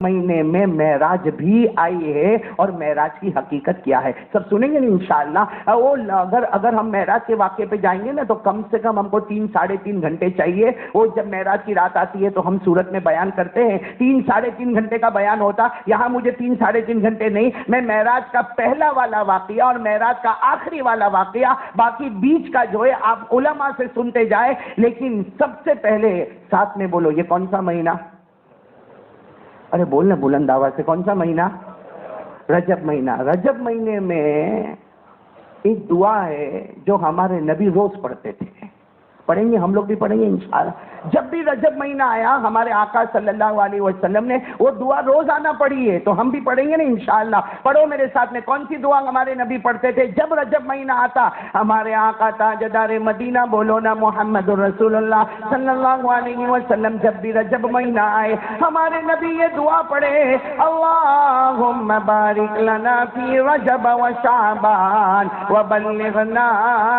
مہینے میں معراج بھی آئی ہے، اور معراج کی حقیقت کیا ہے سب سنیں گے انشاءاللہ۔ وہ اگر ہم معراج کے واقعے پہ جائیں گے نا تو کم سے کم ہم کو 3-3.5 گھنٹے چاہیے۔ وہ جب معراج کی رات آتی ہے تو ہم سورت میں بیان کرتے ہیں 3-3.5 گھنٹے کا بیان ہوتا، یہاں مجھے 3-3.5 گھنٹے نہیں، میں معراج کا پہلا والا واقعہ اور معراج کا آخری والا واقعہ، باقی بیچ کا جو ہے آپ علماء سے سنتے جائیں۔ لیکن سب سے پہلے ساتھ میں بولو، یہ کون سا مہینہ؟ ارے بولنا بلند آواز سے، کون سا مہینہ؟ رجب مہینہ۔ رجب مہینے میں ایک دعا ہے جو ہمارے نبی روز پڑھتے تھے، پڑھیں گے ہم لوگ بھی پڑھیں گے انشاءاللہ۔ جب بھی رجب مہینہ آیا ہمارے آقا صلی اللہ علیہ وسلم نے وہ دعا روزانہ پڑھی ہے، تو ہم بھی پڑھیں گے نا انشاءاللہ۔ پڑھو میرے ساتھ میں، کون سی دعا ہمارے نبی پڑھتے تھے جب رجب مہینہ آتا؟ ہمارے آقا تاجدار مدینہ، بولو نا محمد رسول اللہ صلی اللہ علیہ وسلم، جب بھی رجب مہینہ آئے ہمارے نبی یہ دعا پڑھے، اللہم بارک لنا فی رجب و شعبان وبلغنا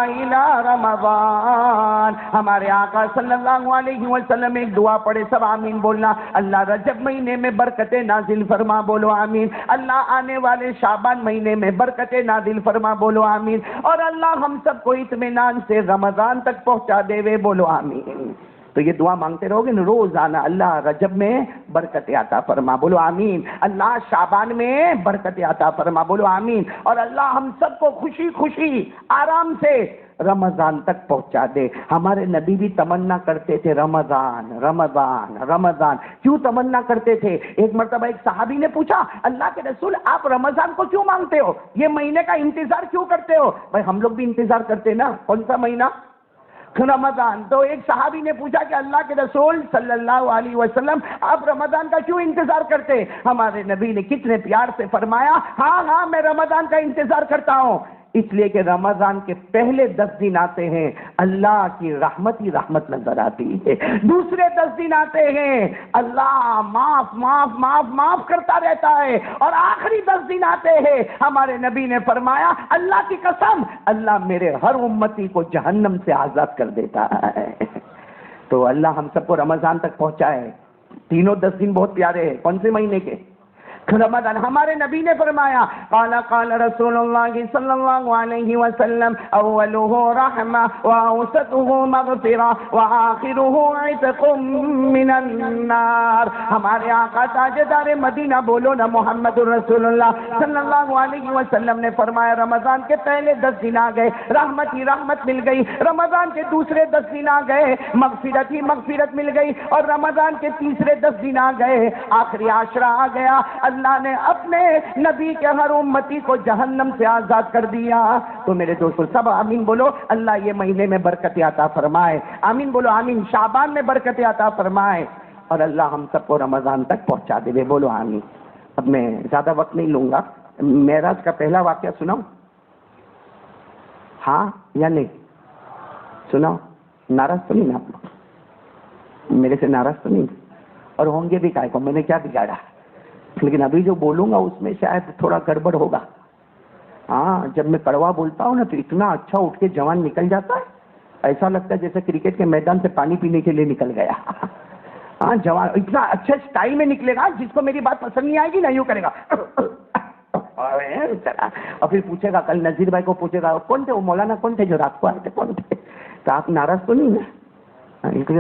الی رمضان۔ ہمارے آقا صلی اللہ علیہ وسلم ایک دعا پڑھے، سب آمین بولنا، اللہ رجب مہینے میں برکتیں نازل فرما، بولو آمین۔ اللہ آنے والے شعبان مہینے میں برکتیں نازل فرما، بولو آمین۔ اور اللہ ہم سب کو اطمینان سے رمضان تک پہنچا دے وے، بولو آمین۔ تو یہ دعا مانگتے رہو گے نا روزانہ، اللہ رجب میں برکت عطا فرما، بولو آمین۔ اللہ شعبان میں برکت عطا فرما، بولو آمین۔ اور اللہ ہم سب کو خوشی خوشی آرام سے رمضان تک پہنچا دے۔ ہمارے نبی بھی تمنا کرتے تھے رمضان رمضان رمضان۔ کیوں تمنا کرتے تھے؟ ایک مرتبہ ایک صحابی نے پوچھا، اللہ کے رسول آپ رمضان کو کیوں مانگتے ہو؟ یہ مہینے کا انتظار کیوں کرتے ہو؟ بھائی ہم لوگ بھی انتظار کرتے نا، کون سا مہینہ؟ رمضان۔ تو ایک صحابی نے پوچھا کہ اللہ کے رسول صلی اللہ علیہ وسلم آپ رمضان کا کیوں انتظار کرتے؟ ہمارے نبی نے کتنے پیار سے فرمایا، ہاں میں رمضان کا انتظار کرتا ہوں، اس لیے کہ رمضان کے پہلے 10 دن آتے ہیں اللہ کی رحمت ہی رحمت نظر آتی ہے، دوسرے 10 دن آتے ہیں اللہ معاف معاف معاف معاف کرتا رہتا ہے، اور آخری 10 دن آتے ہیں ہمارے نبی نے فرمایا اللہ کی قسم اللہ میرے ہر امتی کو جہنم سے آزاد کر دیتا ہے۔ تو اللہ ہم سب کو رمضان تک پہنچائے۔ تینوں 10 دن بہت پیارے ہیں، کون سے مہینے کے؟ رمضان۔ ہمارے نبی نے فرمایا قال رسول اللہ صلی اللہ علیہ وسلم اولہ رحمہ واوسطہ مغفرہ وآخرہ عتق من النار۔ ہمارے آقا تاجدار مدینہ، بولو نا محمد رسول اللہ صلی اللہ علیہ وسلم نے فرمایا رمضان کے پہلے 10 دن آ گئے رحمت ہی رحمت مل گئی، رمضان کے دوسرے 10 دن آ گئے مغفرت ہی مغفرت مل گئی، اور رمضان کے تیسرے 10 دن آ گئے آخری عشرہ آ گیا، اللہ نے اپنے نبی کے ہر امتی کو جہنم سے آزاد کر دیا۔ تو میرے دوستو سب آمین بولو، اللہ یہ مہینے میں برکت عطا فرمائے، آمین بولو آمین۔ شعبان میں برکت عطا فرمائے، اور اللہ ہم سب کو رمضان تک پہنچا دے، بولو آمین۔ اب میں زیادہ وقت نہیں لوں گا، معراج کا پہلا واقعہ سناؤں؟ ہاں یا نہیں سناؤ؟ ناراض تو نہیں نا آپ لوگ؟ میرے سے ناراض تو نہیں، اور ہوں گے بھی کائے کو، میں نے کیا بگاڑا؟ لیکن ابھی جو بولوں گا اس میں شاید تھوڑا گڑبڑ ہوگا۔ ہاں جب میں کڑوا بولتا ہوں نا تو اتنا اچھا اٹھ کے جوان نکل جاتا ہے، ایسا لگتا ہے جیسے کرکٹ کے میدان سے پانی پینے کے لیے نکل گیا۔ ہاں جوان اتنا اچھے سٹائل میں نکلے گا، جس کو میری بات پسند نہیں آئے گی نا یوں کرے گا، اور پھر پوچھے گا، کل نذیر بھائی کو پوچھے گا کون تھے وہ مولانا، کون تھے جو رات کو آئے تھے، کون تھے؟ تو آپ ناراض تو نہیں نا؟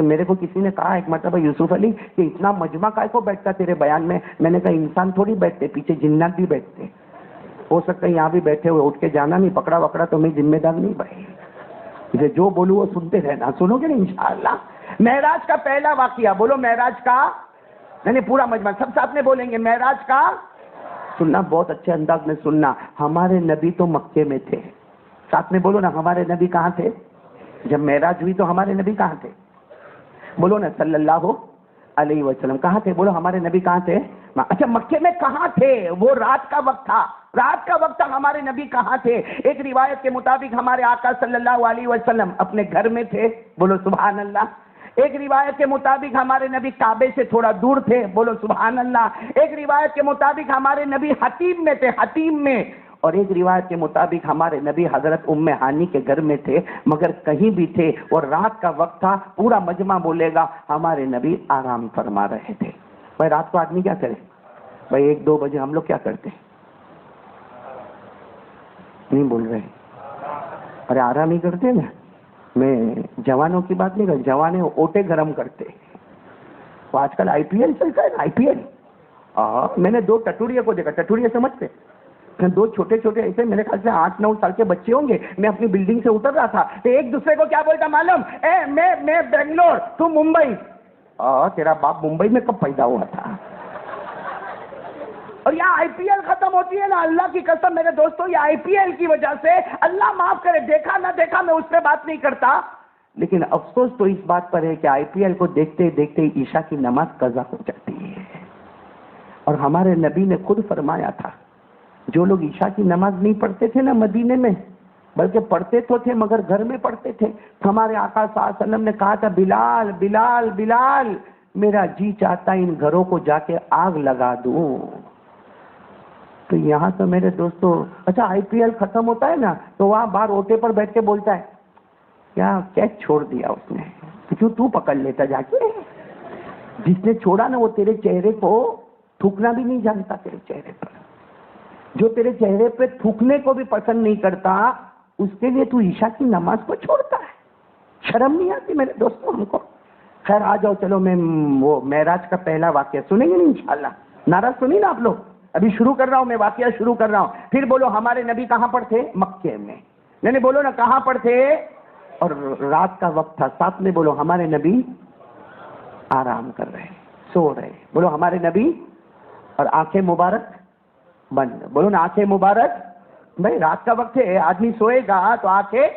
میرے کو کسی نے کہا ایک مرتبہ یوسف علی کہ اتنا مجمع کائے کو بیٹھتا تیرے بیان میں نے کہا انسان تھوڑی بیٹھتے، پیچھے جنات بھی بیٹھتے، ہو سکتا ہے یہاں بھی بیٹھے ہوئے اٹھ کے جانا نہیں، پکڑا وکڑا تو میں ذمہ دار نہیں بھائی، جو بولوں وہ سنتے رہنا، سنو گے نا انشاءاللہ۔ معراج کا پہلا واقعہ، بولو معراج کا، نہیں پورا مجمع سب ساتھ میں بولیں گے، معراج کا سننا بہت اچھے انداز میں سننا۔ ہمارے نبی تو مکے میں تھے، ساتھ میں بولو نا، ہمارے نبی کہاں تھے؟ جب معراج ہوئی تو ہمارے نبی کہاں تھے؟ بولو نا صلی اللہ علیہ وسلم کہاں تھے؟ بولو ہمارے نبی کہاں تھے؟ اچھا مکے میں کہاں تھے؟ وہ رات کا وقت تھا، رات کا وقت تھا، ہمارے نبی کہاں تھے؟ ایک روایت کے مطابق ہمارے آقا صلی اللہ علیہ وسلم اپنے گھر میں تھے، بولو سبحان اللہ۔ ایک روایت کے مطابق ہمارے نبی کعبے سے تھوڑا دور تھے، بولو سبحان اللہ۔ ایک روایت کے مطابق ہمارے نبی حتیم میں تھے، حتیم میں، اور ایک روایت کے مطابق ہمارے نبی حضرت ام ہانی کے گھر میں تھے، مگر کہیں بھی تھے اور رات کا وقت تھا، پورا مجمع بولے گا ہمارے نبی آرام فرما رہے تھے۔ بھائی رات کو آدمی کیا کرے؟ بھائی 1-2 بجے ہم لوگ کیا کرتے ہیں؟ نہیں بول رہے؟ ارے آرام ہی کرتے نا. میں جوانوں کی بات نہیں کر، جوانے اوٹے گرم کرتے. تو آج کل IPL چلتا ہے نا، IPL. میں نے 2 ٹٹوریے کو دیکھا. ٹٹوریے سمجھتے؟ 2 چھوٹے چھوٹے ایسے میرے خیال سے 8-9 سال کے بچے ہوں گے. میں اپنی بلڈنگ سے اتر رہا تھا تو ایک دوسرے کو کیا بولتا معلوم؟ میں بنگلور، تو ممبئی. تیرا باپ ممبئی میں کب پیدا ہوا تھا؟ اور یہ IPL ختم ہوتی ہے نا، اللہ کی قسم میرے دوستوں، یہ IPL کی وجہ سے، اللہ معاف کرے، دیکھا نہ دیکھا میں اس پہ بات نہیں کرتا، لیکن افسوس تو اس بات پر ہے کہ IPL کو دیکھتے دیکھتے عشاء کی نماز قضا ہو جاتی ہے. اور ہمارے نبی نے خود فرمایا تھا، جو لوگ عشاء کی نماز نہیں پڑھتے تھے نا مدینے میں، بلکہ پڑھتے تو تھے مگر گھر میں پڑھتے تھے، ہمارے آقا صلی اللہ علیہ وسلم نے کہا تھا بلال بلال بلال، میرا جی چاہتا ان گھروں کو جا کے آگ لگا دوں. تو یہاں تو میرے دوستو، اچھا IPL ختم ہوتا ہے نا تو وہاں باہر اوٹے پر بیٹھ کے بولتا ہے کیا کیچ چھوڑ دیا اس نے، کیوں تو پکڑ لیتا جا کے. جس نے چھوڑا نا وہ تیرے چہرے کو تھوکنا بھی نہیں جانتا. تیرے چہرے پر جو تیرے چہرے پہ تھوکنے کو بھی پسند نہیں کرتا، اس کے لیے تو عشاء کی نماز کو چھوڑتا ہے. شرم نہیں آتی میرے دوستوں ہم کو؟ خیر آ جاؤ، چلو میں وہ معراج کا پہلا واقعہ سنیں گے نا انشاءاللہ. نعرہ سنی نا آپ لوگ؟ ابھی شروع کر رہا ہوں میں، واقعہ شروع کر رہا ہوں. پھر بولو ہمارے نبی کہاں پر تھے؟ مکے میں. نہیں بولو نا کہاں پر تھے؟ اور رات کا وقت تھا. ساتھ میں بولو ہمارے نبی آرام کر رہے، سو رہے. بولو ہمارے نبی، اور آنکھیں مبارک بند. بولو نا آنکھیں مبارک. بھائی رات کا وقت ہے، آدمی سوئے گا تو آنکھیں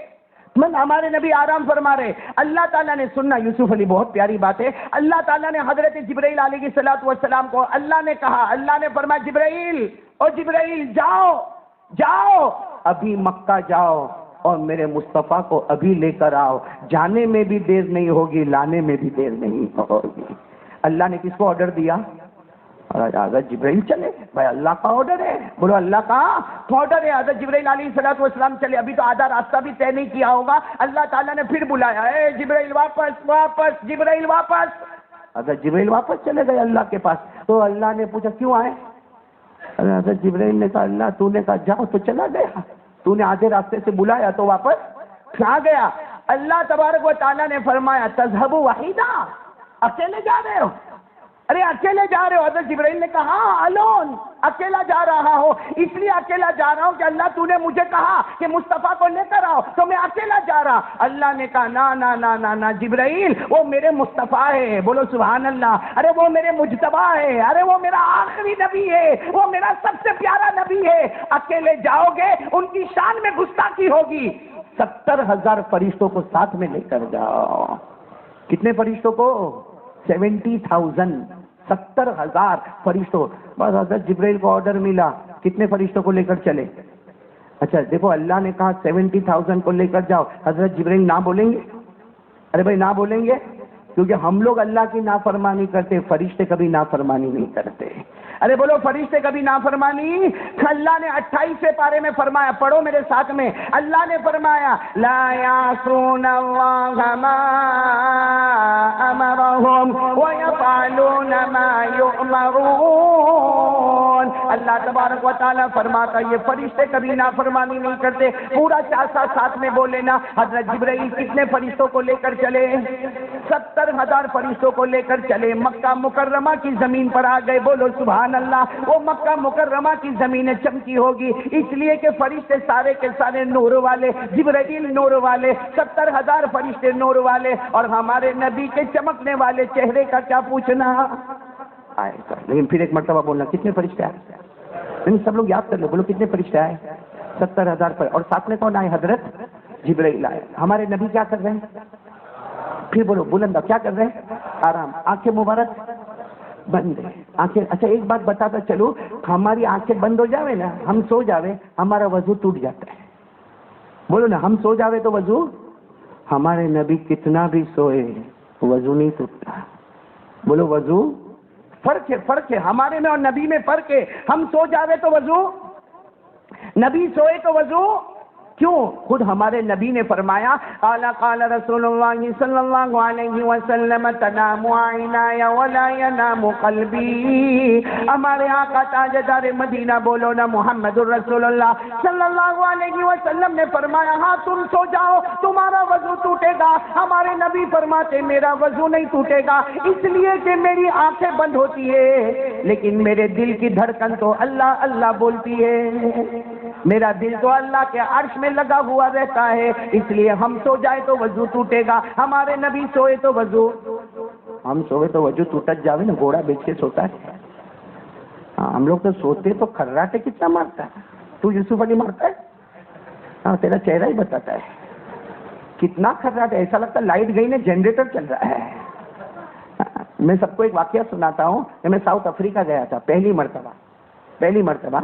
من. ہمارے نبی آرام فرما رہے. اللہ تعالیٰ نے سننا یوسف علی، بہت پیاری بات ہے. اللہ تعالیٰ نے حضرت جبرائیل علیہ السلام کو اللہ نے کہا، اللہ نے فرمایا جبرائیل، او جبرائیل جاؤ جاؤ، ابھی مکہ جاؤ اور میرے مصطفیٰ کو ابھی لے کر آؤ. جانے میں بھی دیر نہیں ہوگی، لانے میں بھی دیر نہیں ہوگی. اللہ نے کس کو آرڈر دیا؟ حضرت جبرائیل چلے. بھائی اللہ کا آرڈر ہے. بولو اللہ کا آرڈر ہے. حضرت جبرائیل علیہ السلام چلے. ابھی تو آدھا راستہ بھی طے نہیں کیا ہوگا. اللہ تعالیٰ نے پھر بلایا، اے جبرائیل واپس واپس، جبرائیل واپس. حضرت جبرائیل واپس چلے گئے اللہ کے پاس. تو اللہ نے پوچھا کیوں آئے؟ حضرت جبرائیل نے کہا اللہ تو نے کہا جاؤ تو چلا گیا، تو نے آدھے راستے سے بلایا تو واپس آ گیا. اللہ تبارک و تعالیٰ نے فرمایا تذهب وحیدا، اکیلے جا رہے ہو؟ ارے اکیلے جا رہے ہو؟ حضرت جبرائیل نے کہا ہاں الون، اکیلا جا رہا ہو. اس لیے اکیلا جا رہا ہوں کہ اللہ تو نے مجھے کہا کہ مصطفیٰ کو لے کر آؤ، تو میں اکیلا جا رہا. اللہ نے کہا نا نا نا نا نا جبرائیل، وہ میرے مصطفیٰ ہے. بولو سبحان اللہ. ارے وہ میرے مجتبیٰ ہے، ارے وہ میرا آخری نبی ہے، وہ میرا سب سے پیارا نبی ہے. اکیلے جاؤ گے ان کی شان میں گستاخی ہوگی. 70,000 فرشتوں کو ساتھ میں لے کر جاؤ. کتنے فرشتوں کو؟ 70,000. 70,000 فرشتوں. بس حضرت جبرائیل کو آرڈر ملا، کتنے فرشتوں کو لے کر چلے؟ اچھا دیکھو اللہ نے کہا 70,000 کو لے کر جاؤ. حضرت جبرائیل نہ بولیں گے؟ ارے بھائی نہ بولیں گے؟ کیونکہ ہم لوگ اللہ کی نافرمانی کرتے، فرشتے کبھی نافرمانی نہیں کرتے. ارے بولو فرشتے کبھی نافرمانی. اللہ نے 28 پارے میں فرمایا، پڑھو میرے ساتھ میں. اللہ نے فرمایا لا یعصون اللہ ما امرهم ویفعلون ما یؤمرون. اللہ تبارک و تعالیٰ فرماتا یہ فرشتے کبھی نافرمانی نہیں کرتے. پورا 4 ساتھ میں بولے نا. حضرت جبرائیل کتنے فرشتوں کو لے کر چلے؟ 70,000 فرشتوں کو لے کر چلے. مکہ مکرمہ کی زمین پر آ گئے. بولو سبحان اللہ. وہ مکہ مکرمہ کی زمینیں چمکی ہوگی اس لیے کہ فرشتے سارے کے سارے نور والے، جبرائیل نور والے، 70,000 فرشتے نور والے، اور ہمارے نبی کے چمکنے والے چہرے کا کیا پوچھنا آئے گا. لیکن پھر ایک مرتبہ بولنا کتنے فرشتے آئے؟ نہیں سب لوگ یاد کر لو. بولو کتنے فرشتے آئے؟ 70,000 پر. اور ساتھ میں کون آئے؟ حضرت جبرائیل آئے. ہمارے نبی کیا کر رہے ہیں؟ پھر بولو بلندہ کیا کر رہے ہیں؟ آرام. آنکھیں مبارک بند ہے. آنکھیں. اچھا ایک بات بتاتا چلو، ہماری آنکھیں بند ہو جاوے نا، ہم سو جاوے، ہمارا وضو ٹوٹ جاتا ہے. بولو نا ہم سو جاوے تو وضو. ہمارے نبی کتنا بھی سوئے وضو نہیں ٹوٹتا. بولو وضو. فرق ہے، فرق ہے ہمارے میں اور نبی میں فرق ہے. ہم سو جاوے تو وضو، نبی سوئے تو وضو. کیوں؟ خود ہمارے نبی نے فرمایا قال رسول اللہ صلی اللہ علیہ وسلم تنام عینای ولا ینام قلبی. ہمارے آقا تاجدار مدینہ بولو نا محمد الرسول اللہ صلی اللہ علیہ وسلم نے فرمایا ہاں تم سو جاؤ تمہارا وضو ٹوٹے گا. ہمارے نبی فرماتے میرا وضو نہیں ٹوٹے گا اس لیے کہ میری آنکھیں بند ہوتی ہے لیکن میرے دل کی دھڑکن تو اللہ اللہ بولتی ہے. میرا دل تو اللہ کے عرش میں لگا ہوا رہتا ہے اس لیے ہم سو جائے تو وضو ٹوٹے گا. ہمارے نبی سوئے تو وضو ہم سوئے تو وضو ٹوٹت جاوے نا. گھوڑا بیچ کے سوتا ہے. ہاں ہم لوگ تو سوتے تو کھراٹے کتنا مارتا ہے. تو یوسف علی مارتا ہے. ہاں تیرا چہرہ ہی بتاتا ہے کتنا کھراٹے. ایسا لگتا ہے لائٹ گئی نا جنریٹر چل رہا ہے. میں سب کو ایک واقعہ سناتا ہوں کہ میں ساؤتھ افریقہ گیا تھا پہلی مرتبہ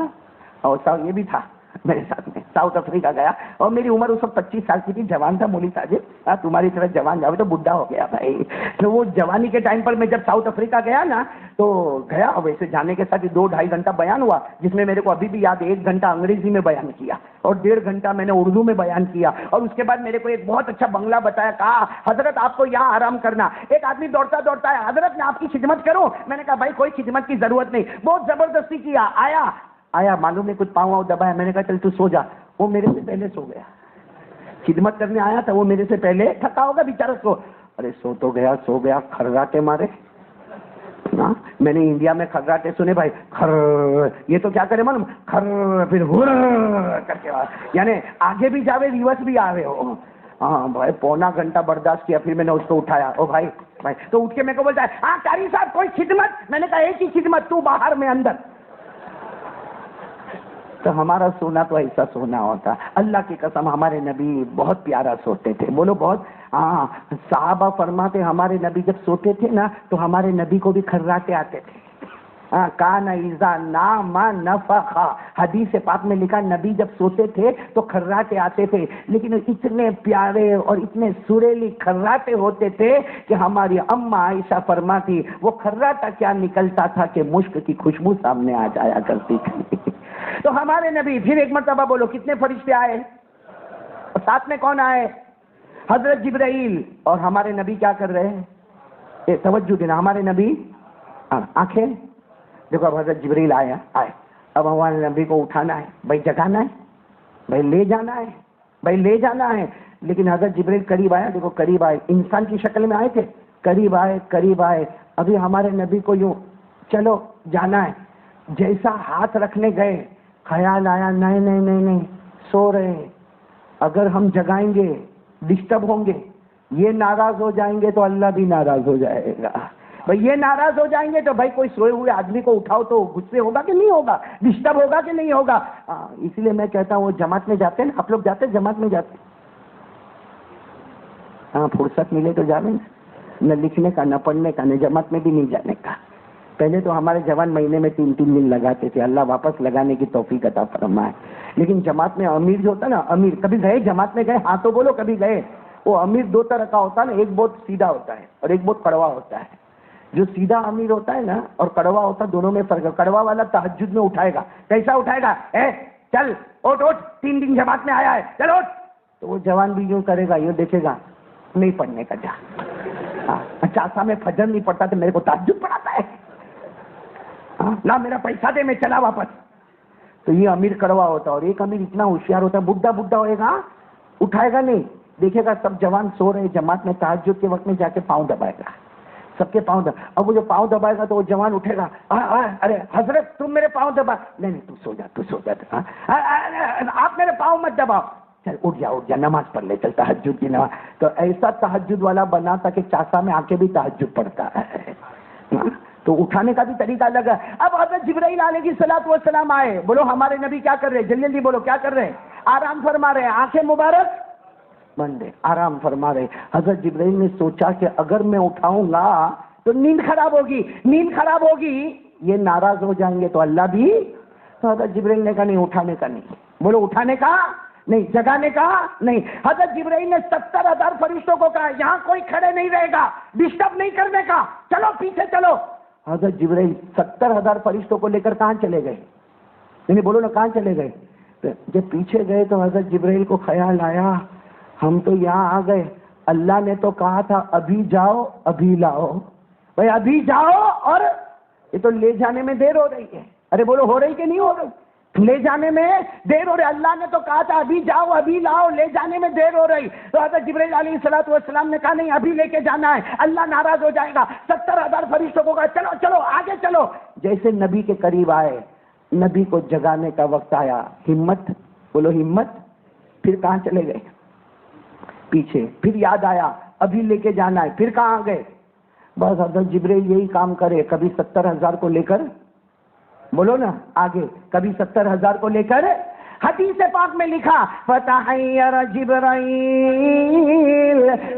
اور یہ بھی تھا میرے ساتھ میں. ساؤتھ افریقہ گیا اور میری عمر اس وقت 25 سال کی تھی. جوان تھا مولی تاجر. تمہاری طرح جوان جاؤ تو بڈھا ہو گیا بھائی. تو وہ جوانی کے ٹائم پر میں جب ساؤتھ افریقہ گیا نا تو گیا ویسے جانے کے ساتھ 2-2.5 گھنٹہ بیان ہوا جس میں میرے کو ابھی بھی یاد ہے 1 گھنٹہ انگریزی میں بیان کیا اور 1.5 گھنٹہ میں نے اردو میں بیان کیا. اور اس کے بعد میرے کو ایک بہت اچھا بنگلہ بتایا. کہا حضرت آپ کو یہاں آرام کرنا. ایک آدمی دوڑتا ہے حضرت میں آپ کی خدمت کروں. میں نے کہا بھائی کوئی خدمت کی ضرورت نہیں. بہت زبردستی کیا. آیا معلوم نہیں کچھ پاؤں دبایا. میں نے کہا چل تو سو جا. وہ میرے سے پہلے سو گیا. خدمت کرنے آیا تھا وہ میرے سے پہلے تھکا ہوگا بیچارہ سو. ارے سو گیا کھرراٹے مارے. میں نے انڈیا میں کھرراٹے سنے بھائی. کھر یہ تو کیا کرے معلوم کھر پھر ہر کر کے یعنی آگے بھی جاوے ریورس بھی آوے ہو. ہاں بھائی 1.25 گھنٹہ برداشت کیا. پھر میں نے اس کو اٹھایا. او بھائی تو اٹھ کے میرے کو بولتا ہے ہاں قاری صاحب کوئی خدمت. میں نے کہا ایک ہی خدمت تو باہر میں اندر. تو ہمارا سونا تو ایسا سونا ہوتا. اللہ کی قسم ہمارے نبی بہت پیارا سوتے تھے. بولو بہت. ہاں صحابہ فرماتے ہمارے نبی جب سوتے تھے نا تو ہمارے نبی کو بھی کھرراٹے آتے تھے. کان اذا نام نفخ. حدیث پاک میں لکھا نبی جب سوتے تھے تو کھرراٹے آتے تھے. لیکن اتنے پیارے اور اتنے سریلی کھرراٹے ہوتے تھے کہ ہماری اماں عائشہ فرماتی وہ کھرراٹا کیا نکلتا تھا کہ مشک کی خوشبو سامنے آ جایا کرتی تھی. تو ہمارے نبی پھر ایک مرتبہ بولو کتنے فرشتے آئے اور ساتھ میں کون آئے؟ حضرت جبرائیل. اور ہمارے نبی کیا کر رہے ہیں؟ توجہ دینا. ہمارے نبی آنکھیں دیکھو. اب حضرت جبرائیل آئے. اب ہمارے نبی کو اٹھانا ہے بھائی, جگانا ہے بھائی, لے جانا ہے. لیکن حضرت جبرائیل قریب آیا. دیکھو قریب آئے, انسان کی شکل میں آئے تھے. قریب آئے. ابھی ہمارے نبی کو یوں چلو جانا ہے. جیسا ہاتھ رکھنے گئے خیال آیا نہیں سو رہے. اگر ہم جگائیں گے ڈسٹرب ہوں گے. یہ ناراض ہو جائیں گے تو اللہ بھی ناراض ہو جائے گا. بھائی یہ ناراض ہو جائیں گے تو بھائی کوئی سوئے ہوئے آدمی کو اٹھاؤ تو غصے ہوگا کہ نہیں ہوگا, ڈسٹرب ہوگا کہ نہیں ہوگا. اس لیے میں کہتا ہوں وہ جماعت میں جاتے ہیں. آپ لوگ جاتے ہیں جماعت میں جاتے ہیں؟ ہاں فرصت ملے تو جانے. نہ لکھنے کا نہ پڑھنے کا نہ جماعت میں بھی نہیں جانے کا. پہلے تو ہمارے جوان مہینے میں 3 دن لگاتے تھے. اللہ واپس لگانے کی توفیق عطا فرمائے. لیکن جماعت میں امیر جو ہوتا ہے نا, امیر کبھی گئے جماعت میں گئے؟ ہاں تو بولو کبھی گئے. وہ امیر 2 طرح کا ہوتا ہے نا. ایک بہت سیدھا ہوتا ہے اور ایک بہت کڑوا ہوتا ہے. جو سیدھا امیر ہوتا ہے نا اور کڑوا ہوتا ہے دونوں میں فرق ہے. کڑوا والا تہجد میں اٹھائے گا. کیسا اٹھائے گا؟ چل اٹھ 3 دن جماعت میں آیا ہے چل اٹھ. تو وہ جوان بھی یوں کرے گا, یہ دیکھے گا نہیں پڑھنے کا. جا چاسا میں فجر نہیں پڑتا تو میرے کو تہجد پڑھاتا ہے. لا میرا پیسہ دے میں چلا واپس. تو یہ امیر کڑوا ہوتا ہے. اور ایک امیر اتنا ہوشیار ہوتا ہے بڈھا ہوئے گا اٹھائے گا نہیں. دیکھے گا سب جوان سو رہے جماعت میں, تہجد کے وقت میں جا کے پاؤں دبائے گا. سب کے پاؤں اب وہ جو پاؤں دبائے گا تو وہ جوان اٹھے گا. ارے حضرت تم میرے پاؤں دبا. نہیں تو سو جا. آپ میرے پاؤں مت دباؤ. چل اٹھ جا نماز پڑھ لے. چل تہجد کی نماز. تو ایسا تہجد والا بنا تھا کہ چاسا میں آ کے بھی تہجد پڑھتا ہے. تو اٹھانے کا بھی طریقہ الگ ہے. اب حضرت جبرائیل علیہ الصلوۃ والسلام آئے. بولو ہمارے نبی کیا کر رہے ہیں؟ جلدی بولو کیا کر رہے ہیں؟ آرام فرما رہے ہیں. آنکھیں مبارک بند ہے, آرام فرما رہے. حضرت جبرائیل نے سوچا کہ اگر میں اٹھاؤں گا تو نیند خراب ہوگی, یہ ناراض ہو جائیں گے تو اللہ بھی. تو حضرت جبرائیل نے کہا نہیں, اٹھانے کا نہیں. بولو اٹھانے کا نہیں, جگانے کا نہیں. حضرت جبرائیل نے 70,000 فرشتوں کو کہا یہاں کوئی کھڑے نہیں رہے گا, ڈسٹرب نہیں کرنے کا, چلو پیچھے چلو. حضرت جبرائیل 70,000 فرشتوں کو لے کر کہاں چلے گئے؟ نہیں بولو نا کہاں چلے گئے؟ جب پیچھے گئے تو حضرت جبرائیل کو خیال آیا ہم تو یہاں آ گئے، اللہ نے تو کہا تھا ابھی جاؤ ابھی لاؤ، بھائی ابھی جاؤ، اور یہ تو لے جانے میں دیر ہو رہی ہے۔ ارے بولو ہو رہی کہ نہیں ہو رہی؟ لے جانے میں دیر ہو رہی، اللہ نے تو کہا تھا ابھی جاؤ ابھی لاؤ، لے جانے میں دیر ہو رہی۔ تو حضرت جبرائیل علیہ السلام نے کہا نہیں ابھی لے کے جانا ہے، اللہ ناراض ہو جائے گا۔ 70,000 فرشتوں کو کہا چلو چلو آگے چلو۔ جیسے نبی کے قریب آئے، نبی کو جگانے کا وقت آیا، ہمت، بولو ہمت، پھر کہاں چلے گئے؟ پیچھے۔ پھر یاد آیا ابھی لے کے جانا ہے، پھر کہاں گئے؟ بس حضرت جبرائیل یہی کام کرے، کبھی 70,000 کو لے کر، بولو نا آگے، کبھی 70,000 کو لے کر۔ حدیث پاک میں لکھا فتحیر جبرائیل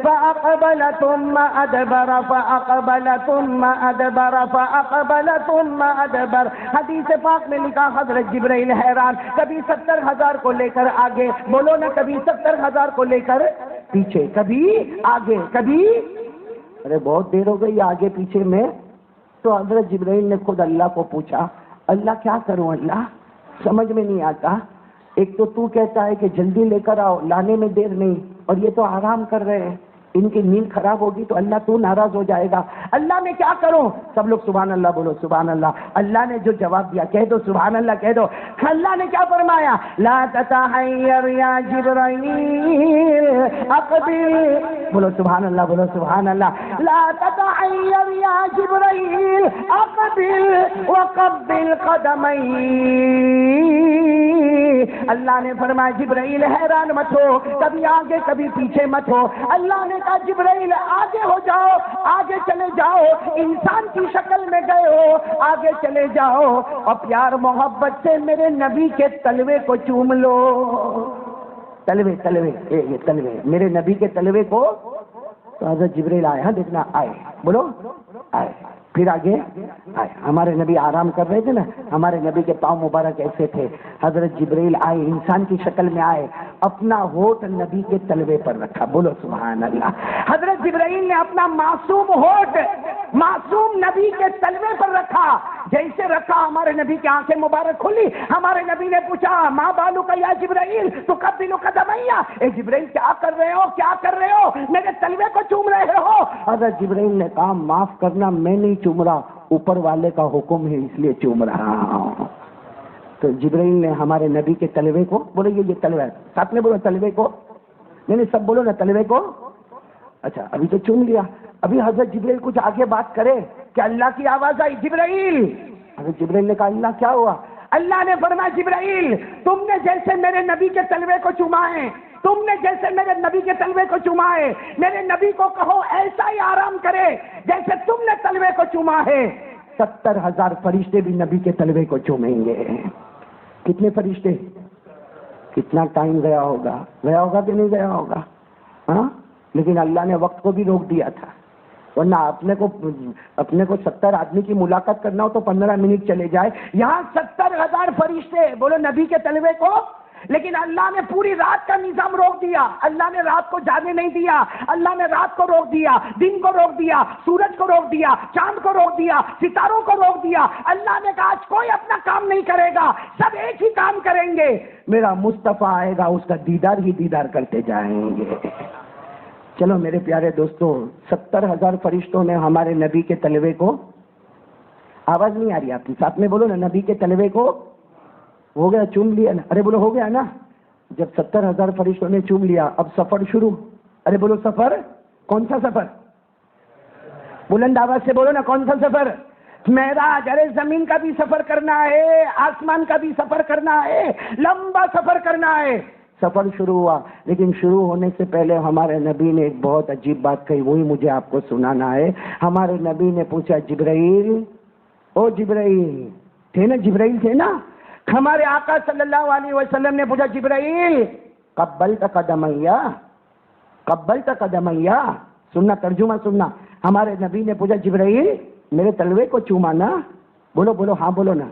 فاقبل ثم ادبر فاقبل ثم ادبر فاقبل ثم ادبر۔ حدیث پاک میں لکھا حضرت جبرائیل حیران، کبھی 70,000 کو لے کر آگے، بولو نا کبھی 70,000 کو لے کر پیچھے، کبھی آگے کبھی، ارے بہت دیر ہو گئی آگے پیچھے میں۔ تو حضرت جبرائیل نے خود اللہ کو پوچھا اللہ کیا کروں، اللہ سمجھ میں نہیں آتا، ایک تو کہتا ہے کہ جلدی لے کر آؤ، لانے میں دیر نہیں، اور یہ تو آرام کر رہے ہیں، ان کی نیند خراب ہوگی تو اللہ تو ناراض ہو جائے گا، اللہ میں کیا کروں؟ سب لوگ سبحان اللہ بولو، سبحان اللہ۔ اللہ نے جو جواب دیا کہہ دو سبحان اللہ کہہ دو۔ اللہ نے کیا فرمایا؟ لا تتحیر یا جبرائیل اقبل، بولو سبحان اللہ بولو سبحان اللہ۔ لا تتحیر یا جبرائیل اقبل وقبل قدمی۔ اللہ نے فرمایا جبرائیل حیران مت ہو، کبھی آگے کبھی پیچھے مت ہو۔ اللہ نے کہا جبرائیل آگے ہو جاؤ، آگے چلے جاؤ، انسان کی شکل میں گئے ہو، آگے چلے جاؤ اور پیار محبت سے میرے نبی کے تلوے کو چوم لو۔ تلوے تلوے یہ تلوے، میرے نبی کے تلوے کو۔ تو حضرت جبرائیل آئے، ہاں دیکھنا آئے، بولو آئے، پھر آگے آئے۔ ہمارے نبی آرام کر رہے تھے نا، ہمارے نبی کے پاؤں مبارک ایسے تھے، حضرت جبرائیل آئے، انسان کی شکل میں آئے، اپنا ہونٹ نبی کے تلوے پر رکھا، بولو سبحان اللہ۔ حضرت جبرائیل نے اپنا معصوم ہونٹ معصوم نبی کے تلوے پر رکھا، جیسے رکھا ہمارے نبی کی آنکھیں مبارک کھلی۔ ہمارے نبی نے پوچھا ماں بالو کا یا جبرائیل تو قبلو قدمیا، اے جبرائیل کیا کر رہے ہو، کیا کر رہے ہو، میرے تلوے کو چوم رہے ہو؟ حضرت جبرائیل نے کہا معاف کرنا میں نہیں چوم رہا، اوپر والے کا حکم ہے اس لیے چوم رہا ہوں۔ تو جبرائیل نے ہمارے نبی کے تلوے کو، بولو یہ تلوے، ساتھ میں بولو تلوے کو، نہیں سب بولو نا تلوے کو۔ اچھا ابھی تو چوم لیا، ابھی حضرت جبرائیل کچھ آگے بات کرے کہ اللہ کی آواز آئی جبرائیل۔ حضرت جبرائیل نے کہا اللہ کیا ہوا؟ اللہ نے فرمایا جبرائیل تم نے جیسے میرے نبی کے تلوے کو چوما ہے، تم نے جیسے میرے نبی کے تلوے کو چوما ہے، میرے نبی کو کہو ایسا ہی آرام کرے جیسے تم نے تلوے کو چوما ہے۔ 70,000 فرشتے بھی نبی کے تلوے کو چومیں گے۔ کتنے فرشتے؟ کتنا ٹائم گیا ہوگا کہ نہیں گیا ہوگا؟ ہاں لیکن اللہ نے وقت کو بھی روک دیا تھا، ورنہ اپنے کو 70 آدمی کی ملاقات کرنا ہو تو 15 منٹ چلے جائے، یہاں 70,000 فرشتے بولو نبی کے تلوے کو۔ لیکن اللہ نے پوری رات کا نظام روک دیا، اللہ نے رات کو جانے نہیں دیا، اللہ نے رات کو روک دیا، دن کو روک دیا، سورج کو روک دیا، چاند کو روک دیا، ستاروں کو روک دیا۔ اللہ نے کہا آج کوئی اپنا کام نہیں کرے گا، سب ایک ہی کام کریں گے، میرا مصطفیٰ آئے گا اس کا دیدار ہی دیدار کرتے جائیں گے۔ چلو میرے پیارے دوستو، 70,000 فرشتوں نے ہمارے نبی کے تلوے کو، آواز نہیں آ رہی آپ کی، ساتھ میں بولو نا، نبی کے تلوے کو ہو گیا، چوم لیا نا، ارے بولو ہو گیا نا۔ جب 70,000 فرشتوں نے چوم لیا اب سفر شروع، ارے بولو سفر، کون سا سفر؟ بلند آواز سے بولو نا، کون سا سفر؟ معراج، ارے زمین کا بھی سفر کرنا ہے، آسمان کا بھی سفر کرنا ہے، لمبا سفر کرنا ہے۔ سفر شروع ہوا، لیکن شروع ہونے سے پہلے ہمارے نبی نے ایک بہت عجیب بات کہی، وہی مجھے آپ کو سنانا ہے۔ ہمارے نبی نے پوچھا جبرائیل، او جبرائیل، تھے نا جبرائیل تھے نا، ہمارے آقا صلی اللہ علیہ وسلم نے پوچھا جبرائیل قبلت قدمیا، قبلت قدمیا، سننا ترجمہ سننا، ہمارے نبی نے پوچھا جبرائیل میرے تلوے کو چوما نا؟ بولو بولو ہاں بولو نا،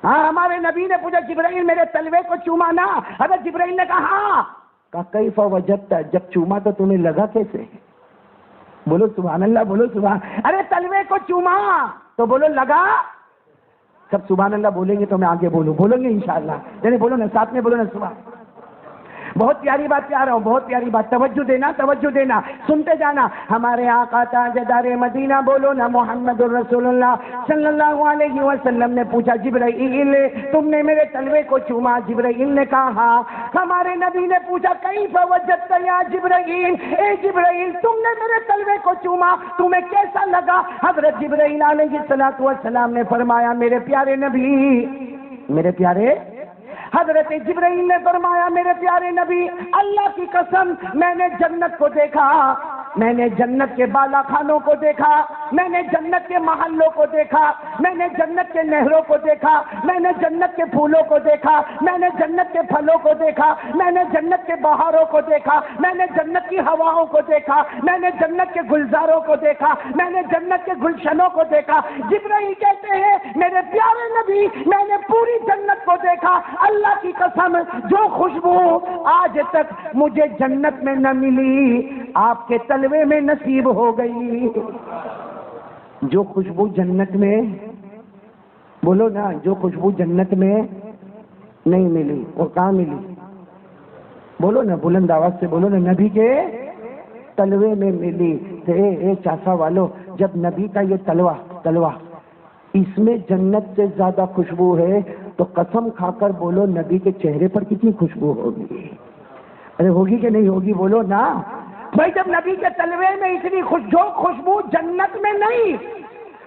ہاں ہمارے نبی نے پوچھا جبرائیل میرے تلوے کو چوما نا؟ حضرت جبرائیل نے کہا ہاں۔ کہا کیف وجدت، جب چوما تو تمہیں لگا کیسے؟ بولو سبحان اللہ، بولو سبحان، ارے تلوے کو چوما تو بولو لگا سب سبحان اللہ بولیں گے تو میں آگے بولوں، بولیں گے انشاءاللہ؟ یعنی بولو نا، ساتھ میں بولو نا سبحان۔ بہت پیاری بات پہ آ رہا ہوں، بہت پیاری بات، توجہ دینا، توجہ دینا، سنتے جانا۔ ہمارے آقا تاجدار مدینہ بولو نا محمد الرسول اللہ صلی اللہ علیہ وسلم نے پوچھا، جبرائیل تم نے میرے تلوے کو چوما؟ جبرائیل نے کہا ہاں۔ ہمارے نبی نے پوچھا، کیف وجدت یا جبرائیل، اے جبرائیل تم نے میرے تلوے کو چوما، تمہیں کیسا لگا؟ حضرت جبرائیل علیہ السلام نے فرمایا، میرے پیارے نبی، میرے پیارے حضرت جبرائیل نے فرمایا، میرے پیارے نبی اللہ کی قسم میں نے جنت کو دیکھا، میں نے جنت کے بالا خانوں کو دیکھا، میں نے جنت کے محلوں کو دیکھا، میں نے جنت کے نہروں کو دیکھا، میں نے جنت کے پھولوں کو دیکھا، میں نے جنت کے پھلوں کو دیکھا، میں نے جنت کے بہاروں کو دیکھا، میں نے جنت کی ہواؤں کو دیکھا، میں نے جنت کے گلزاروں کو دیکھا، میں نے جنت کے گلشنوں کو دیکھا۔ جبرائیل کہتے ہیں، میرے پیارے نبی میں نے پوری جنت کو دیکھا، اللہ کی قسم جو خوشبو آج تک مجھے جنت میں نہ ملی آپ کے تلوے میں نصیب ہو گئی۔ جو خوشبو جنت میں، بولو نا، جو خوشبو جنت میں نہیں ملی وہ کہاں ملی؟ بولو نا، بلند آواز سے بولو نا، نبی کے تلوے میں ملی۔ اے چاسا والو، جب نبی کا یہ تلوہ اس میں جنت سے زیادہ خوشبو ہے تو قسم کھا کر بولو نبی کے چہرے پر کتنی خوشبو ہوگی؟ ارے ہوگی کہ نہیں ہوگی؟ بولو نا بھائی، جب نبی کے تلوے میں اتنی جو خوشبو جنت میں نہیں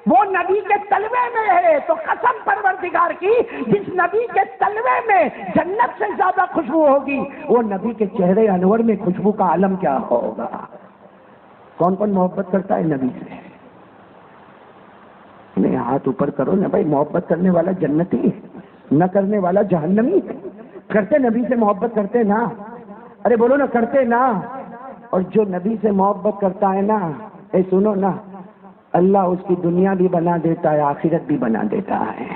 وہ نبی کے تلوے میں ہے، تو قسم پروردگار کی جس نبی کے تلوے میں جنت سے زیادہ خوشبو ہوگی وہ نبی کے چہرے انور میں خوشبو کا عالم کیا ہوگا؟ کون کون محبت کرتا ہے نبی سے؟ نہیں، ہاتھ اوپر کرو نا بھائی، محبت کرنے والا جنتی، نہ کرنے والا جہنمی۔ کرتے نبی سے محبت کرتے نا؟ ارے بولو نا، کرتے نا؟ اور جو نبی سے محبت کرتا ہے نا، اے سنو نا، اللہ اس کی دنیا بھی بنا دیتا ہے، آخرت بھی بنا دیتا ہے۔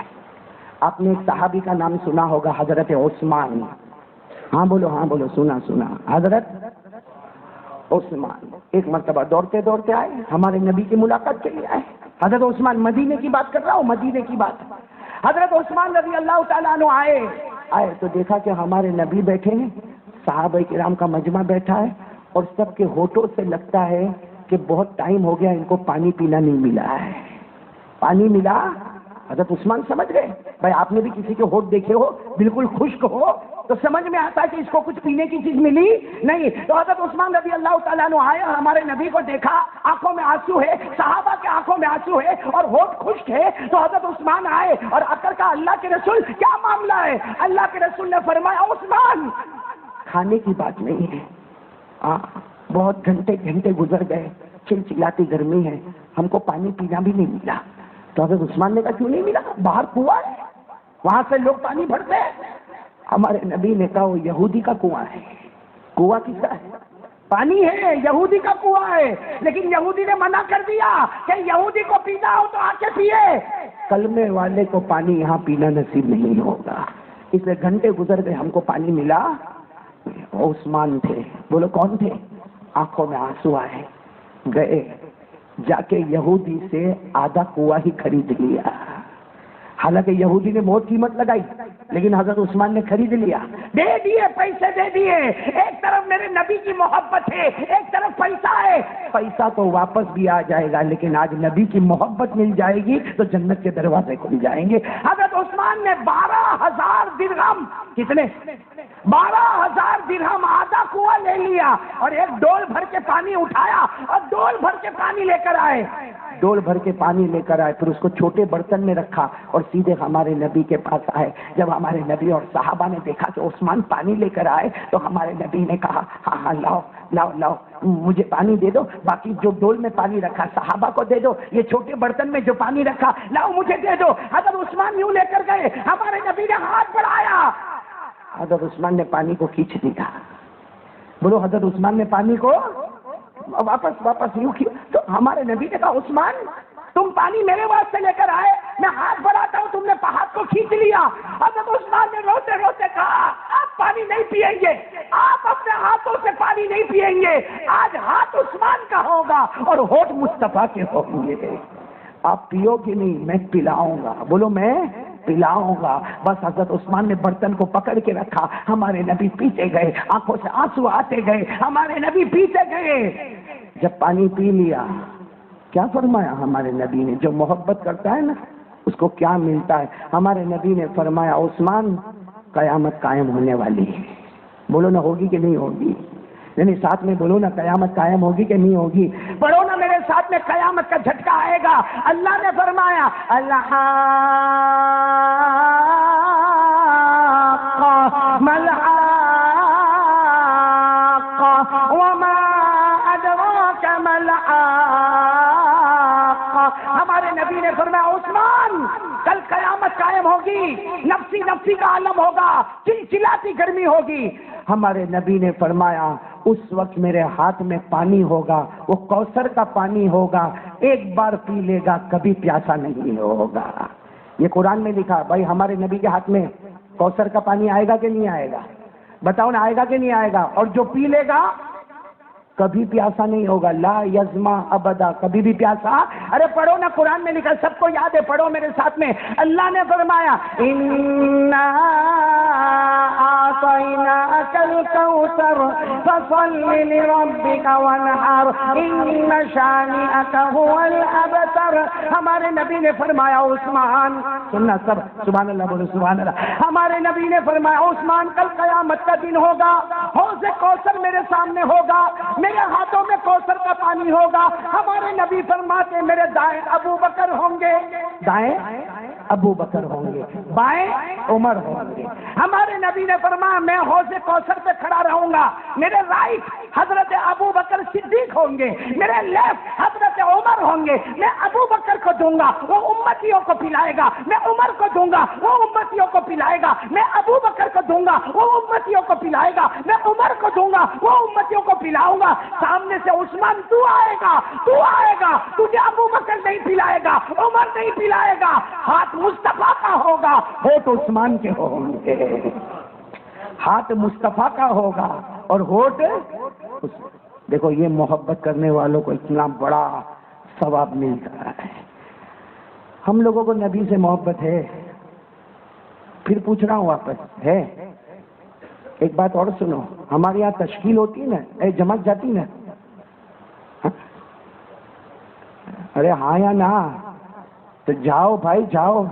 آپ نے ایک صحابی کا نام سنا ہوگا، حضرت عثمان۔ ہاں بولو، سنا حضرت عثمان ایک مرتبہ دوڑتے دوڑتے آئے، ہمارے نبی کی ملاقات کے لیے آئے۔ حضرت عثمان، مدینے کی بات کر رہا ہوں، مدینے کی بات۔ حضرت عثمان رضی اللہ تعالیٰ عنہ آئے تو دیکھا کہ ہمارے نبی بیٹھے ہیں، صحابہ کرام کا مجمع بیٹھا ہے، اور سب کے ہونٹوں سے لگتا ہے کہ بہت ٹائم ہو گیا ان کو پانی پینا نہیں ملا ہے۔ پانی ملا؟ حضرت عثمان سمجھ گئے، بھائی آپ نے بھی کسی کے ہونٹ دیکھے ہو بالکل خشک ہو تو سمجھ میں آتا ہے کہ اس کو کچھ پینے کی چیز ملی نہیں۔ تو حضرت عثمان رضی اللہ تعالیٰ عنہ آئے، ہمارے نبی کو دیکھا، آنکھوں میں آنسو ہے، صحابہ کے آنکھوں میں آنسو ہے اور ہونٹ خشک ہے۔ تو حضرت عثمان آئے اور آ کر کہا، اللہ کے رسول کیا معاملہ ہے؟ اللہ کے رسول نے فرمایا، عثمان کھانے کی بات نہیں ہے، بہت گھنٹے گزر گئے، چلچلاتی گرمی ہے، ہم کو پانی پینا بھی نہیں ملا۔ تو حضرت عثمان نے کہا، کیوں نہیں ملا؟ باہر کنواں ہے، وہاں سے لوگ پانی بھرتے ہیں۔ ہمارے نبی نے کہا، وہ یہودی کا کنواں ہے۔ کنواں کس کا ہے؟ پانی ہے، یہودی کا کنواں ہے، لیکن یہودی نے منع کر دیا کہ یہودی کو پینا ہو تو آ کے پیے، کلمے والے کو پانی یہاں پینا نصیب نہیں ہوگا۔ اس لیے گھنٹے گزر گئے، ہم کو پانی ملا۔ عثمان تھے، بولو کون تھے؟ آنکھوں میں آنسو آئے، گئے جا کے یہودی سے آدھا کنواں ہی خرید لیا۔ حالانکہ یہودی نے بہت قیمت لگائی، لیکن حضرت عثمان نے خرید لیا، دے دیے، پیسے دے دیے۔ ایک طرف میرے نبی کی محبت ہے، ایک طرف پیسہ ہے، پیسہ تو واپس بھی آ جائے گا، لیکن آج نبی کی محبت مل جائے گی تو جنت کے دروازے کھل جائیں گے۔ حضرت عثمان نے 12,000 درہم، کتنے؟ 12,000 درہم آدھا کنواں لے لیا اور ایک ڈول بھر کے پانی اٹھایا اور ڈول بھر کے پانی لے کر آئے، ڈول بھر کے پانی لے کر آئے، پھر اس کو چھوٹے برتن میں رکھا اور سیدھے ہمارے نبی کے پاس آئے۔ جب ہمارے نبی اور صحابہ نے دیکھا کہ عثمان پانی لے کر آئے تو ہمارے نبی نے کہا، ہاں لاؤ مجھے پانی دے دو، باقی جو ڈول میں پانی رکھا صحابہ کو دے دو، یہ چھوٹے برتن میں جو پانی رکھا لاؤ مجھے دے دو۔ حضرت عثمان یوں لے کر گئے، ہمارے نبی نے ہاتھ بڑھایا، حضرت عثمان نے پانی کو کھینچ دیا۔ بولو، حضرت عثمان نے پانی کو واپس یوں کیا۔ تو ہمارے نبی نے کہا، عثمان تم پانی میرے واسطے لے کر آئے، میں ہاتھ بڑھاتا ہوں، تم نے ہاتھ کو کھینچ لیا۔ حضرت عثمان نے روتے روتے کہا، آپ پانی نہیں پیئیں گے، آپ اپنے ہاتھوں سے پانی نہیں پیئیں گے، آج ہاتھ عثمان کا ہوگا اور ہونٹ مصطفیٰ کے ہوں گے۔ آپ پیو گے نہیں، میں پلاؤں گا۔ بولو، میں پلاؤں گا. بس حضرت عثمان نے برتن کو پکڑ کے رکھا, ہمارے نبی پیچھے گئے, آنکھوں سے آنسو آتے گئے, ہمارے نبی پیچھے گئے. جب پانی پی لیا, کیا فرمایا ہمارے نبی نے؟ جو محبت کرتا ہے نا اس کو کیا ملتا ہے؟ ہمارے نبی نے فرمایا عثمان قیامت قائم ہونے والی ہے. بولو نا ہوگی کہ نہیں ہوگی؟ یعنی ساتھ میں بولو نا قیامت قائم ہوگی کہ نہیں ہوگی؟ پڑھو نا میرے ساتھ میں, قیامت کا جھٹکا آئے گا. اللہ نے فرمایا اللہ وما ادراک ما الحاقہ. ہمارے نبی نے فرمایا عثمان کل قیامت قائم ہوگی, نفسی نفسی کا عالم ہوگا, چلچلاتی گرمی ہوگی. ہمارے نبی نے فرمایا اس وقت میرے ہاتھ میں پانی ہوگا, وہ کوثر کا پانی ہوگا, ایک بار پی لے گا کبھی پیاسا نہیں ہوگا. یہ قرآن میں لکھا. بھائی ہمارے نبی کے ہاتھ میں کوثر کا پانی آئے گا کہ نہیں آئے گا؟ بتاؤ نا, آئے گا کہ نہیں آئے گا؟ اور جو پی لے گا کبھی پیاسا نہیں ہوگا, لا یزما ابدا, کبھی بھی پیاسا. ارے پڑھو نا, قرآن میں لکھا, سب کو یاد ہے, پڑھو میرے ساتھ میں. اللہ نے فرمایا اِنَّا أَعْطَيْنَاكَ الْكَوْثَرَ فَصَلِّ لِرَبِّكَ وَانْحَرْ إِنَّ شَانِئَكَ هُوَ الْأَبْتَرُ. ہمارے نبی نے فرمایا عثمان, سننا سب, سبحان اللہ بولو سبحان اللہ. ہمارے نبی نے فرمایا عثمان کل قیامت کا دن ہوگا, حوض کوثر میرے سامنے ہوگا, میرے ہاتھوں میں کوثر کا پانی ہوگا. ہمارے نبی فرماتے میرے دائیں ابو بکر ہوں گے, دائیں ابو بکر ہوں گے, بائیں عمر ہوں گے. ہمارے نبی نے فرمایا میں حوض کوثر پہ کھڑا رہوں گا, میرے رائٹ حضرت ابو بکر صدیق ہوں گے, میرے لیفٹ حضرت عمر ہوں گے. میں ابو بکر کو دوں گا, وہ امتیوں کو پلائے گا. میں عمر کو دوں گا, وہ امتیوں کو پلائے گا. میں ابو بکر کو دوں گا, وہ امتیوں کو پلائے گا. میں عمر کو دوں گا, وہ امتیوں کو پلاؤں گا. سامنے سے عثمان تو آئے گا, تو آئے گا, تجھے ابو بکر نہیں پلائے گا, عمر نہیں پلائے گا. ہاتھ مصطفیٰ کا ہوگا, ہوٹ عثمان کے ہوں گے. ہاتھ مصطفیٰ کا ہوگا اور ہوٹ. دیکھو یہ محبت کرنے والوں کو اتنا بڑا ثواب ملتا ہے. ہم لوگوں کو نبی سے محبت ہے؟ پھر پوچھ رہا ہوں واپس, ہے؟ ایک بات اور سنو, ہمارے یہاں تشکیل ہوتی ہے نا, جماعت جاتی نا, ارے ہاں یا نا, تو جاؤ بھائی جاؤ.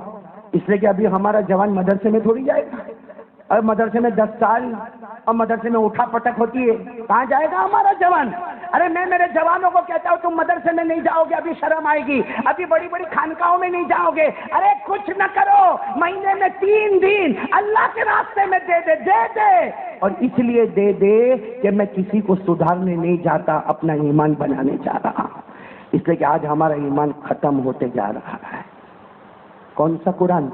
اس لیے کہ ابھی ہمارا جوان مدرسے میں تھوڑی جائے گا, اور مدرسے میں 10 سال اور مدرسے میں اٹھا پٹک ہوتی ہے, کہاں جائے گا ہمارا جوان؟ ارے میں میرے جوانوں کو کہتا ہوں تم مدرسے میں نہیں جاؤ گے, ابھی شرم آئے گی, ابھی بڑی بڑی خانقاہوں میں نہیں جاؤ گے. ارے کچھ نہ کرو, مہینے میں 3 دن اللہ کے راستے میں دے دے. اور اس لیے دے دے کہ میں کسی کو سدھارنے نہیں جاتا, اپنا ایمان بنانے جا رہا ہوں. اس لیے کہ آج ہمارا ایمان ختم ہوتے جا رہا ہے. کون سا قرآن؟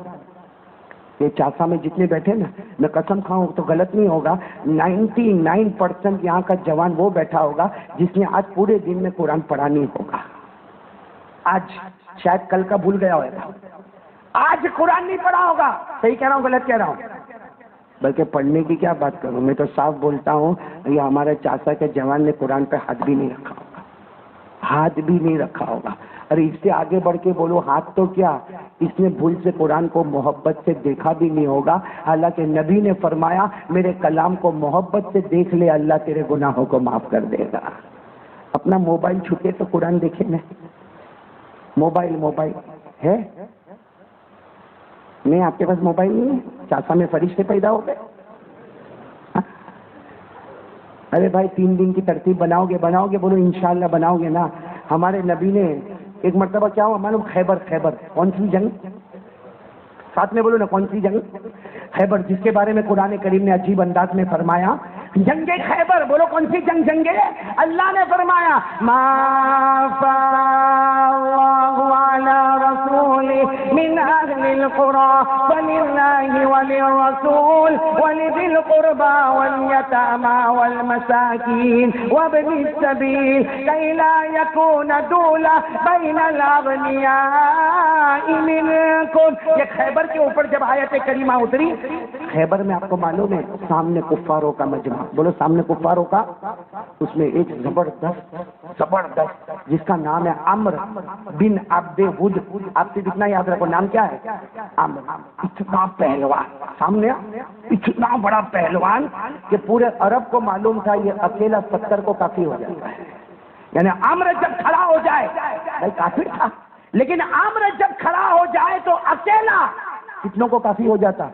یہ چاسا میں جتنے بیٹھے نا, میں قسم کھاؤں تو غلط نہیں ہوگا, 99% یہاں کا جوان وہ بیٹھا ہوگا جس نے آج پورے دن میں قرآن پڑھا نہیں ہوگا. آج شاید کل کا بھول گیا ہوگا, آج قرآن نہیں پڑھا ہوگا. صحیح کہہ رہا ہوں غلط کہہ رہا ہوں؟ بلکہ پڑھنے کی کیا بات کروں, میں تو صاف بولتا ہوں, یہ ہمارے چاسا کے جوان نے قرآن پہ ہاتھ بھی نہیں رکھا ہوگا, ہاتھ بھی نہیں رکھا ہوگا. ارے اس سے آگے بڑھ کے بولو, ہاتھ تو کیا, اس نے بھول سے قرآن کو محبت سے دیکھا بھی نہیں ہوگا. حالانکہ نبی نے فرمایا میرے کلام کو محبت سے دیکھ لے, اللہ تیرے گناہوں کو معاف کر دے گا. اپنا موبائل چھوٹے تو قرآن دیکھے نا. موبائل ہے نہیں آپ کے پاس؟ موبائل نہیں ہے؟ چاسا میں فرشتے پیدا ہو گئے. ارے بھائی 3 دن کی ترتیب بناؤ گے بولو انشاءاللہ بناؤ گے نا. ہمارے نبی نے ایک مرتبہ کیا ہوا معلوم؟ خیبر. کون سی جنگ؟ ساتھ میں بولو نا, کون سی جنگ؟ خیبر, جس کے بارے میں قرآن کریم نے عجیب انداز میں فرمایا, جنگ خیبر. بولو کون سی جنگ ہے؟ اللہ نے فرمایا ما فَاءَ عَلَى رَسُولِهِ مِنْ أَهْلِ الْقُرَىٰ فَلِلَّهِ وَلِلرَّسُولِ الرسول ولذي القربى واليتامى والمساكين وابن السبيل كي لا يكون دولة بين الأغنياء منكم. یہ خیبر کے اوپر جب آیت کریمہ اتری، خیبر میں آپ کو معلوم ہے سامنے کفاروں کا مجمع، بولو سامنے کفاروں کا، اس میں ایک زبردست جس کا نام ہے عمرو بن عبد ود. آپ سے اتنا یاد رکھو نام کیا ہے؟ عمرو. اتنا پہلوان سامنے، اتنا بڑا پہلوان کہ پورے عرب کو معلوم تھا یہ اکیلا 70 کو کافی ہو جاتا ہے. یعنی عمرو جب کھڑا ہو جائے، بھائی کافر تھا لیکن عمرو جب کھڑا ہو جائے تو اکیلا کتنوں کو کافی ہو جاتا.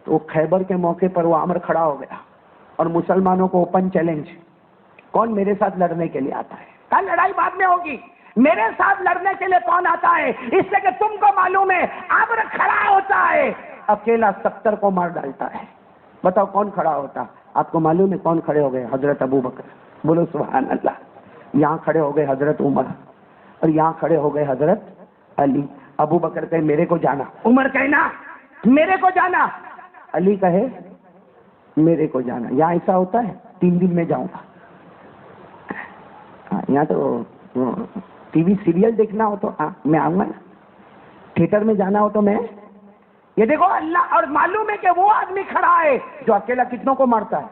تو خیبر کے موقع پر وہ عمرو کھڑا ہو گیا اور مسلمانوں کو اوپن چیلنج، کون میرے ساتھ لڑنے کے لیے آتا ہے؟ کل لڑائی بعد میں ہوگی، میرے ساتھ لڑنے کے لیے کون آتا ہے؟ اس لیے کہ تم کو معلوم ہے عمرو کھڑا ہوتا ہے اکیلا 70 کو مار ڈالتا ہے. بتاؤ کون کھڑا ہوتا؟ آپ کو معلوم ہے کون کھڑے ہو گئے؟ حضرت ابو بکر. بولو سبحان اللہ. یہاں کھڑے ہو گئے حضرت عمر اور یہاں کھڑے ہو گئے حضرت علی. ابو بکر کہے میرے کو جانا، عمر کہنا میرے کو جانا، علی کہے میرے کو جانا. یہاں ایسا ہوتا ہے 3 دن میں جاؤں گا. یہاں تو ٹی وی سیریل دیکھنا ہو تو میں آؤں گا نا، تھیٹر میں جانا ہو تو میں. یہ دیکھو اللہ، اور معلوم ہے کہ وہ آدمی کھڑا ہے جو اکیلا کتنوں کو مارتا ہے؟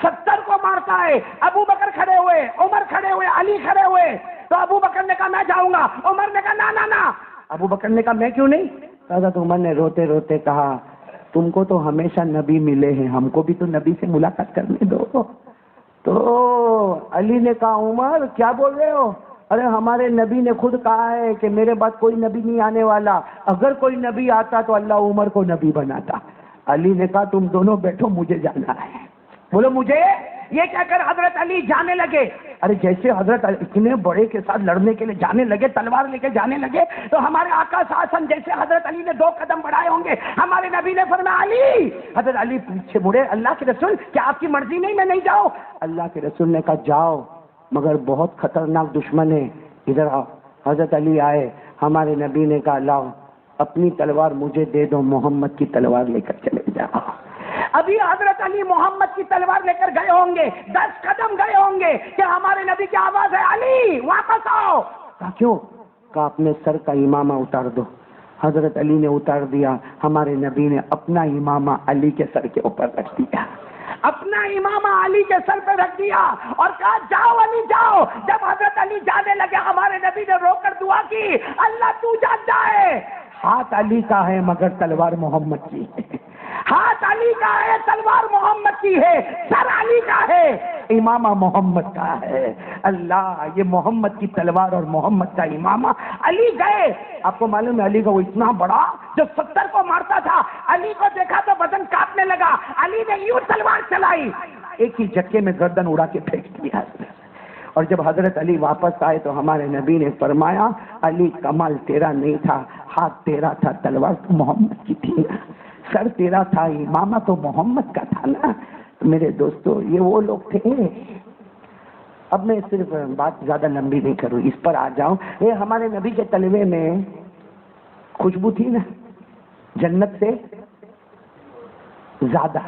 70 کو مارتا ہے. ابو بکر کھڑے ہوئے، عمر کھڑے ہوئے، علی کھڑے ہوئے. تو ابو بکر نے کہا میں جاؤں گا، عمر نے کہا نا نا نا. ابو بکر نے کہا میں کیوں نہیں؟ حضرت عمر نے روتے روتے کہا تم کو تو ہمیشہ نبی ملے ہیں، ہم کو بھی تو نبی سے ملاقات کرنے دو. تو علی نے کہا عمر کیا بول رہے ہو؟ ارے ہمارے نبی نے خود کہا ہے کہ میرے بعد کوئی نبی نہیں آنے والا، اگر کوئی نبی آتا تو اللہ عمر کو نبی بناتا. علی نے کہا تم دونوں بیٹھو مجھے جانا ہے. بولو مجھے. یہ کہہ کر حضرت علی جانے لگے. ارے جیسے حضرت علی اتنے بڑے کے ساتھ لڑنے کے لیے جانے لگے، تلوار لے کے جانے لگے، تو ہمارے آقا صلی اللہ علیہ وسلم جیسے حضرت علی نے 2 قدم بڑھائے ہوں گے، ہمارے نبی نے فرمایا علی. حضرت علی پیچھے مڑے، اللہ کے رسول کیا آپ کی مرضی نہیں میں نہیں جاؤں؟ اللہ کے رسول نے کہا جاؤ مگر بہت خطرناک دشمن ہے، ادھر آؤ. حضرت علی آئے، ہمارے نبی نے کہا لاؤ اپنی تلوار مجھے دے دو، محمد کی تلوار لے کر چلے جاؤ. ابھی حضرت علی محمد کی تلوار لے کر گئے ہوں گے، 10 قدم گئے ہوں گے کہ ہمارے نبی کی آواز ہے علی واپس آؤ. کہا کیوں؟ کہا اپنے سر کا امامہ اتار دو. حضرت علی نے اتار دیا. ہمارے نبی نے اپنا امامہ علی کے سر کے اوپر رکھ دیا، اپنا امامہ علی کے سر پہ رکھ دیا اور کہا جاؤ علی جاؤ. جب حضرت علی جانے لگے ہمارے نبی نے رو کر دعا کی اللہ تو جانتا ہے ہاتھ علی کا ہے مگر تلوار محمد کی ہے. ہاتھ علی کا ہے تلوار محمد کی ہے، سر علی کا ہے امامہ محمد کا ہے. اللہ یہ محمد کی تلوار اور محمد کا امامہ. علی گئے. آپ کو معلوم ہے علی کا وہ اتنا بڑا جو 70 کو مارتا تھا، علی کو دیکھا تو بدن کانپنے لگا. علی نے یوں تلوار چلائی، ایک ہی جھٹکے میں گردن اڑا کے پھینک دیا. اور جب حضرت علی واپس آئے تو ہمارے نبی نے فرمایا علی کمال تیرا نہیں تھا، ہاتھ تیرا تھا، تلوار تو محمد کی تھی، سر تیرا تھا، امامہ تو محمد کا تھا نا. میرے دوستو یہ وہ لوگ تھے. اب میں صرف بات زیادہ لمبی نہیں کروں، اس پر آ جاؤں. یہ ہمارے نبی کے تلوے میں خوشبو تھی نا جنت سے زیادہ.